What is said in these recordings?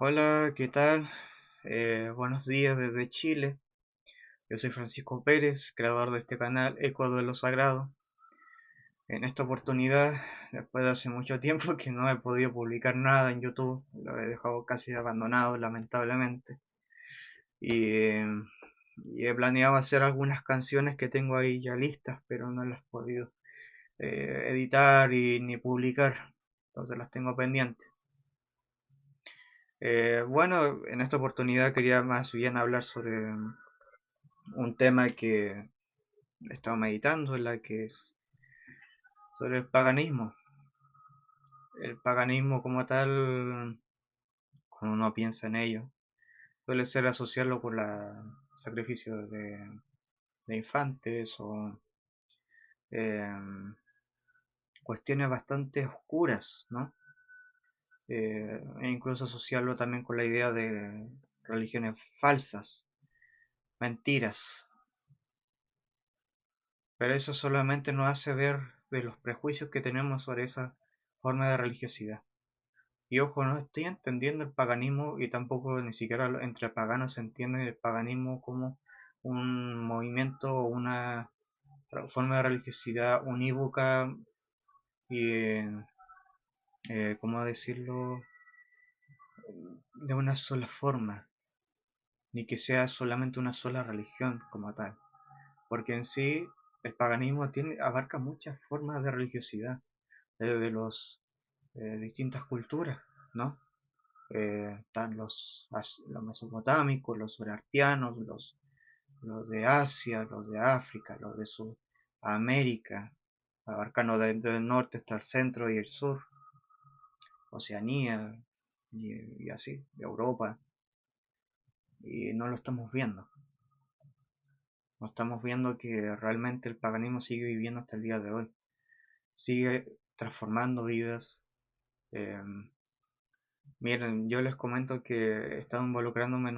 Hola, ¿qué tal? Buenos días desde Chile. Yo soy Francisco Pérez, creador de este canal Ecuador de lo Sagrado. En esta oportunidad, después de hace mucho tiempo que no he podido publicar nada en YouTube, lo he dejado casi abandonado lamentablemente. Y, y he planeado hacer algunas canciones que tengo ahí ya listas, pero no las he podido editar y ni publicar. Entonces las tengo pendientes. Bueno, en esta oportunidad quería más bien hablar sobre un tema que he estado meditando, en la que es sobre el paganismo. El paganismo como tal, cuando uno piensa en ello, suele ser asociarlo con la sacrificio de infantes o eh, cuestiones bastante oscuras, ¿no? E incluso asociarlo también con la idea de religiones falsas, mentiras. Pero eso solamente nos hace ver de los prejuicios que tenemos sobre esa forma de religiosidad. Y ojo, no estoy entendiendo el paganismo y tampoco ni siquiera entre paganos se entiende el paganismo como un movimiento o una forma de religiosidad unívoca y, ¿cómo decirlo?, de una sola forma, ni que sea solamente una sola religión como tal. Porque en sí el paganismo abarca muchas formas de religiosidad, desde los distintas culturas, ¿no? Están los mesopotámicos, los urartianos, los de Asia, los de África, los de Sudamérica, abarcando desde el norte hasta el centro y el sur, Oceanía y así, de Europa, y no lo estamos viendo. No estamos viendo que realmente el paganismo sigue viviendo hasta el día de hoy, sigue transformando vidas. Eh, Miren, yo les comento que he estado involucrándome eh,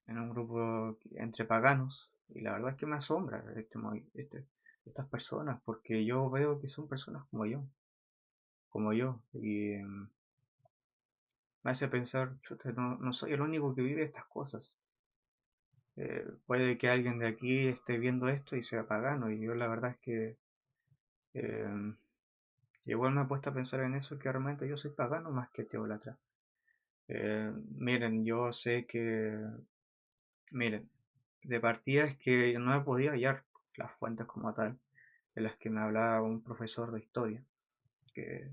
en un grupo entre paganos, y la verdad es que me asombra estas personas, porque yo veo que son personas como yo, y me hace pensar, chuta, no soy el único que vive estas cosas. Puede que alguien de aquí esté viendo esto y sea pagano, y yo la verdad es que eh, igual me he puesto a pensar en eso, que realmente yo soy pagano más que teólatra. Miren, yo sé que, miren, de partida es que no he podido hallar las fuentes como tal, de las que me hablaba un profesor de historia, que,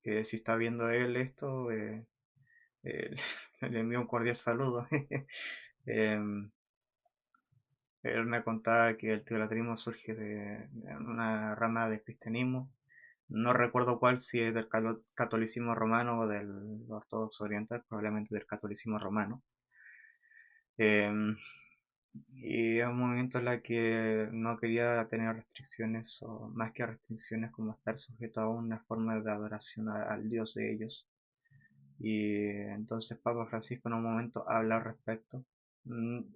que si está viendo él esto, eh, le envío un cordial saludo. Em, Él me contaba que el teolatrismo surge de una rama del cristianismo, no recuerdo cuál, si es del catolicismo romano o del ortodoxo oriental, probablemente del catolicismo romano. Em, y es un movimiento en el que no quería tener restricciones, o más que restricciones, como estar sujeto a una forma de adoración al Dios de ellos. Y entonces Papa Francisco en un momento habla al respecto.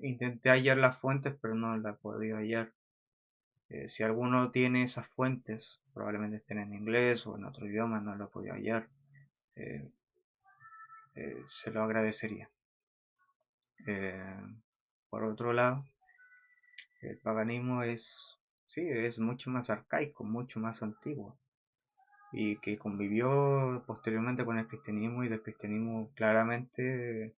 Intenté hallar las fuentes, pero no las podía hallar. Si alguno tiene esas fuentes, probablemente estén en inglés o en otro idioma, no lo podía hallar. eh, Se lo agradecería. Eh, por otro lado, el paganismo sí, es mucho más arcaico, mucho más antiguo, y que convivió posteriormente con el cristianismo, y del cristianismo claramente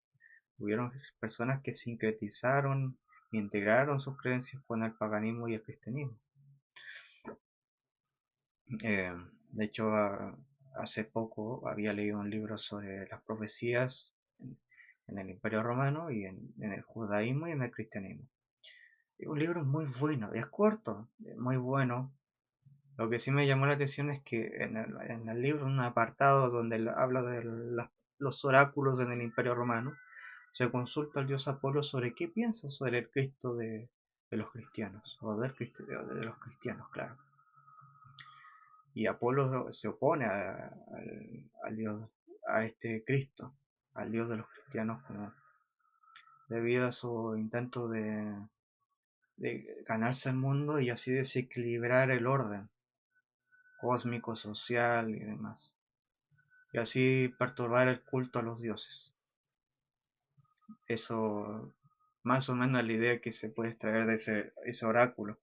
hubieron personas que sincretizaron e integraron sus creencias con el paganismo y el cristianismo. De hecho, hace poco había leído un libro sobre las profecías en el Imperio Romano y en el judaísmo y en el cristianismo. Es un libro muy bueno, es corto, muy bueno. Lo que sí me llamó la atención es que en el libro, un apartado donde habla de los oráculos en el Imperio Romano, se consulta al dios Apolo sobre qué piensa sobre el Cristo de los cristianos, o de los cristianos, claro. Y Apolo se opone al dios, a este Cristo, al dios de los cristianos, debido a su intento de ganarse el mundo y así desequilibrar el orden cósmico, social y demás. y así perturbar el culto a los dioses. Eso más o menos es la idea que se puede extraer de ese oráculo.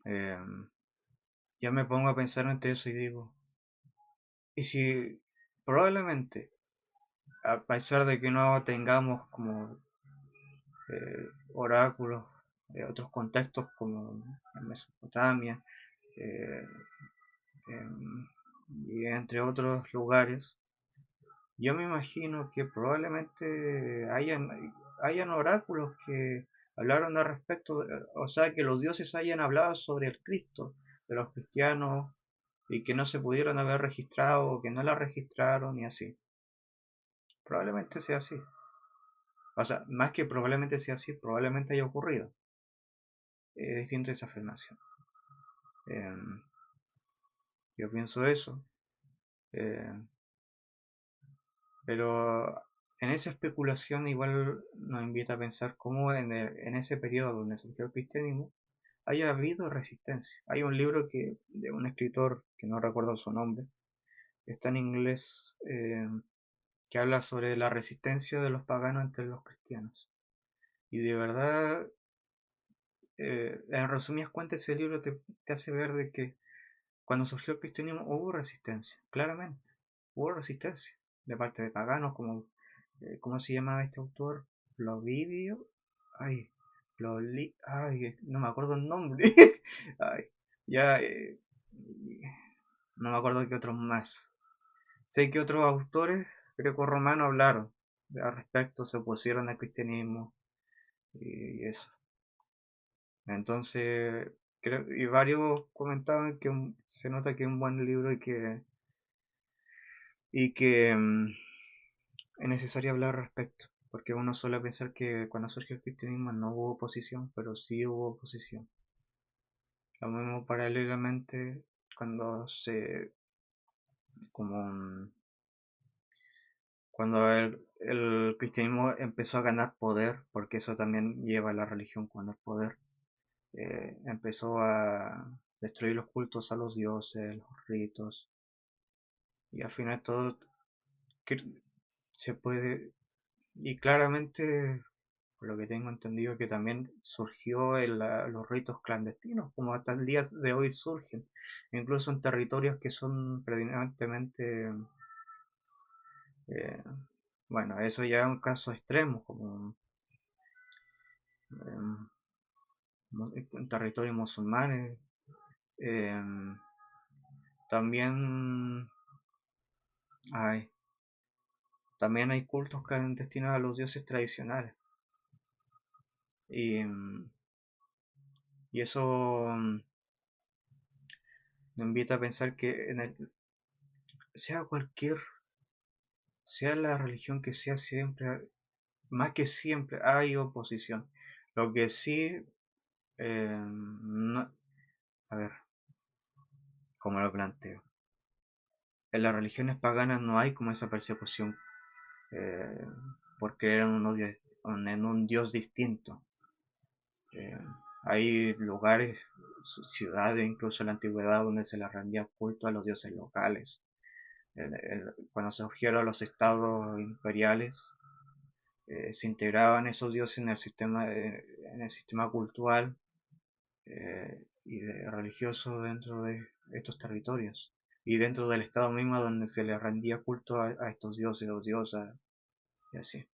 Eh, ya me pongo a pensar ante eso y digo, ¿y si probablemente, a pesar de que no tengamos como oráculos de otros contextos como en Mesopotamia eh, y entre otros lugares, yo me imagino que probablemente hayan oráculos que hablaron al respecto, o sea, que los dioses hayan hablado sobre el Cristo de los cristianos y que no se pudieron haber registrado o que no la registraron y así. Probablemente sea así. O sea, más que probablemente sea así, probablemente haya ocurrido. Es distinto esa afirmación. Em, yo pienso eso. eh, pero en esa especulación igual nos invita a pensar cómo en ese periodo donde surgió el cristianismo haya habido resistencia. Hay un libro de un escritor que no recuerdo su nombre, está en inglés, que habla sobre la resistencia de los paganos entre los cristianos. Y de verdad, en resumidas cuentas, ese libro te hace ver de que cuando surgió el cristianismo hubo resistencia, claramente. Hubo resistencia de parte de paganos, como, ¿cómo se llamaba este autor? Plovidio. Ay, ay, no me acuerdo el nombre. Ay, ya, no me acuerdo qué otros más. Sé que otros autores greco-romanos hablaron al respecto, se opusieron al cristianismo y eso. Entonces, y varios comentaban que se nota que es un buen libro y que es necesario hablar al respecto, porque uno suele pensar que cuando surgió el cristianismo no hubo oposición, pero sí hubo oposición. Lo mismo paralelamente cuando como cuando el cristianismo empezó a ganar poder, porque eso también lleva a la religión cuando el poder empezó a destruir los cultos a los dioses, los ritos, y al final todo se puede, y claramente, por lo que tengo entendido, que también surgió los ritos clandestinos, como hasta el día de hoy surgen, incluso en territorios que son predominantemente, eh, bueno, eso ya es un caso extremo, como en territorios musulmanes. eh, también hay, también hay cultos clandestinos a los dioses tradicionales. Y, y eso me invita a pensar que sea sea la religión que sea, siempre, más que siempre, hay oposición. Lo que sí, a ver, ¿cómo lo planteo? En las religiones paganas no hay como esa persecución eh, por creer en un dios distinto. Eh, hay lugares, ciudades, incluso en la antigüedad, donde se le rendía culto a los dioses locales. Cuando surgieron los estados imperiales, se integraban esos dioses en el sistema cultural y religioso dentro de estos territorios y dentro del estado mismo donde se le rendía culto a estos dioses o diosas y así.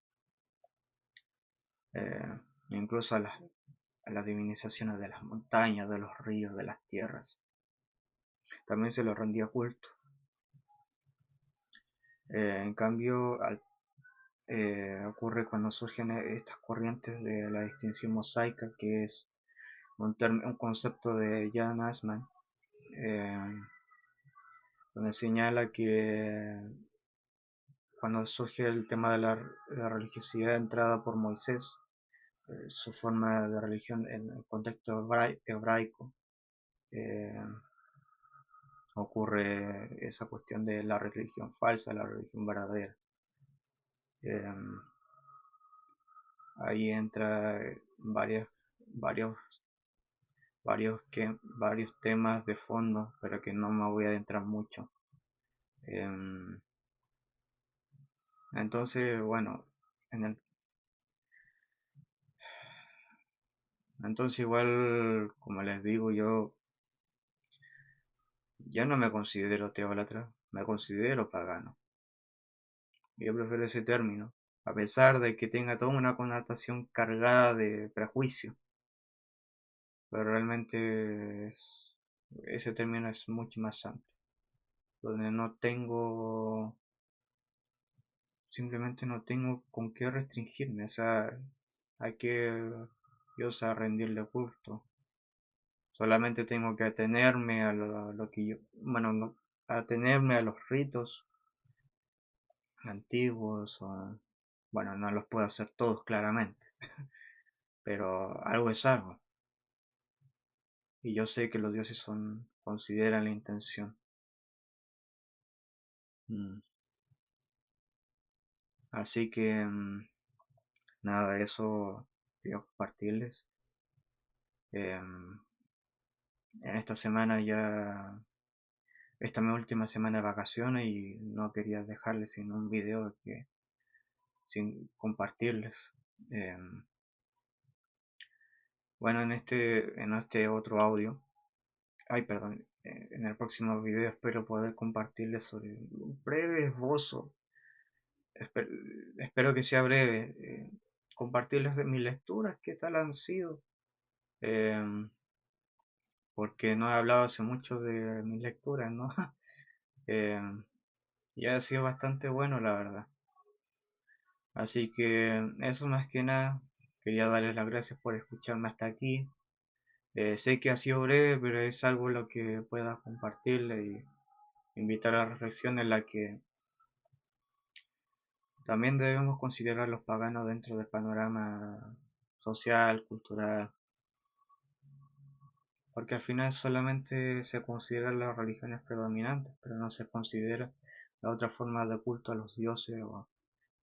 Eh, incluso a las divinizaciones de las montañas, de los ríos, de las tierras. También se le rendía culto. En cambio, ocurre cuando surgen estas corrientes de la distinción mosaica, que es un concepto de Jan Assmann, eh, donde señala que cuando surge el tema de la religiosidad entrada por Moisés, su forma de religión en el contexto hebraico, eh, ocurre esa cuestión de la religión falsa, la religión verdadera. Eh, ahí entra varios varios temas de fondo, pero que no me voy a adentrar mucho. Em, entonces, bueno, en el, entonces igual, como les digo, yo ya no me considero teólatra, me considero pagano. Yo prefiero ese término, a pesar de que tenga toda una connotación cargada de prejuicio, pero realmente ese término es mucho más amplio, donde no tengo, simplemente no tengo con qué restringirme, o sea, hay que Dios a rendirle culto, solamente tengo que atenerme a lo que yo, bueno, atenerme a los ritos antiguos, bueno, no los puedo hacer todos claramente, pero algo es algo. Y yo sé que los dioses consideran la intención. Mm. Así que nada, eso quería compartirles. Em, en esta semana ya, esta es mi última semana de vacaciones y no quería dejarles sin un video sin compartirles. Em, bueno, en este otro audio, ay, perdón, en el próximo video espero poder compartirles sobre un breve esbozo. Espe- Espero que sea breve. Compartirles de mis lecturas, qué tal han sido. Em, Porque no he hablado hace mucho de mis lecturas, ¿no? Em, y ha sido bastante bueno, la verdad. Así que eso más que nada. Quería darles las gracias por escucharme hasta aquí. Sé que ha sido breve, pero es algo lo que pueda compartirle y invitar a la reflexión en la que también debemos considerar los paganos dentro del panorama social, cultural, porque al final solamente se consideran las religiones predominantes, pero no se considera la otra forma de culto a los dioses o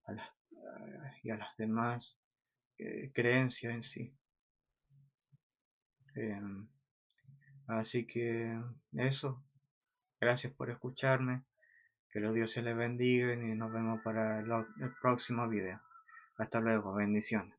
a las, y a las demás creencias en sí. Em, Así que eso, gracias por escucharme, que los dioses les bendigan y nos vemos para el próximo video. Hasta luego, bendiciones.